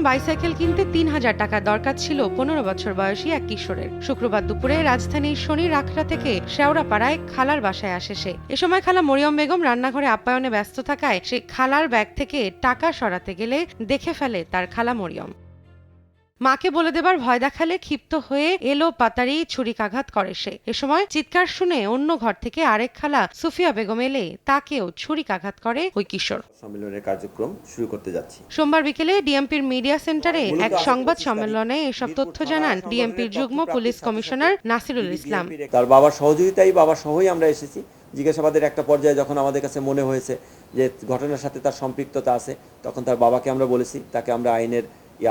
Bicycle কিনতে ৩,০০০ টাকা দরকার ছিল ১৫ বছর বয়সী এক কিশোরের। শুক্রবার দুপুরে রাজধানীর শনির আখড়া থেকে শেওড়াপাড়ায় খালার বাসায় আসে সে। এ সময় খালা মরিয়ম বেগম রান্নাঘরে আপ্যায়নে ব্যস্ত থাকায় সে খালার ব্যাগ থেকে টাকা সরাতে গেলে দেখে ফেলে তার খালা মরিয়ম। মাকে বলে দেবার ভয় দেখালে ক্ষিপ্ত হয়ে এলো পাতারি ছুরিকাঘাত করে সে। এ সময় চিৎকার শুনে অন্য ঘর থেকে আরেক খালা সুফিয়া বেগম এলে তাকেও ছুরিকাঘাত করে ওই কিশোর। সম্মেলনের কার্যক্রম শুরু করতে যাচ্ছি। সোমবার বিকেলে ডিএমপির মিডিয়া সেন্টারে এক সংবাদ সম্মেলনে এসব তথ্য জানান ডিএমপির যুগ্ম পুলিশ কমিশনার নাসিরুল ইসলাম। তার বাবার সহযোগিতায় বাবা সহই আমরা এসেছি। জিজ্ঞাসাবাদের একটা পর্যায়ে যখন আমাদের কাছে মনে হয়েছে যে ঘটনার সাথে তার সম্পৃক্ততা আছে, তখন তার বাবাকে আমরা বলেছি তাকে আমরা আইনের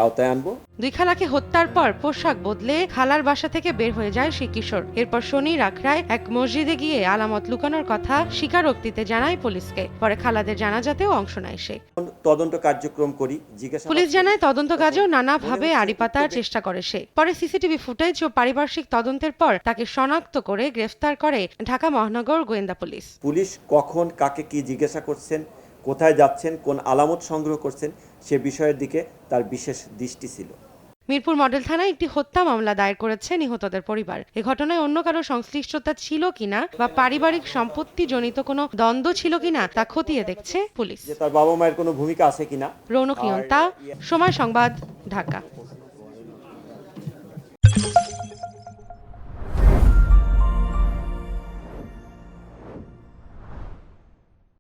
আওতায় আনবো। দুই খালাকে হত্যার পর পোশাক বদলে খালার বাসা থেকে বের হয়ে যায় সেই কিশোর। এরপর শনির আখড়ায় এক মসজিদে গিয়ে আলামত লুকানোর কথা স্বীকারোক্তিতে জানায় পুলিশকে। পরে খালাদের জানাজাতেও অংশ নেয় সে। তদন্ত কার্যক্রম করি। পুলিশ জানায় তদন্ত কাজেও নানাভাবে আড়ি পাতার চেষ্টা করে সে। পরে সিসিটিভি ফুটেজ ও পারিপার্শ্বিক তদন্তের পর তাকে শনাক্ত করে গ্রেফতার করে ঢাকা মহানগর গোয়েন্দা পুলিশ। পুলিশ কখন কাকে কি জিজ্ঞাসা করছেন, কোথায় যাচ্ছেন, কোন আলামত সংগ্রহ করছেন, সে বিষয়ের দিকে তার বিশেষ দৃষ্টি ছিল। মিরপুর মডেল থানায় একটি হত্যা মামলা দায়ের করেছে নিহতদের পরিবার। এ ঘটনায় অন্য কারো সংশ্লিষ্টতা ছিল কিনা বা পারিবারিক সম্পত্তি জনিত কোনো দ্বন্দ্ব ছিল কিনা তা খতিয়ে দেখছে পুলিশ। তার বাবা মায়ের কোনো ভূমিকা আছে কিনা। রৌনক নিয়ন্তা, সময় সংবাদ, ঢাকা।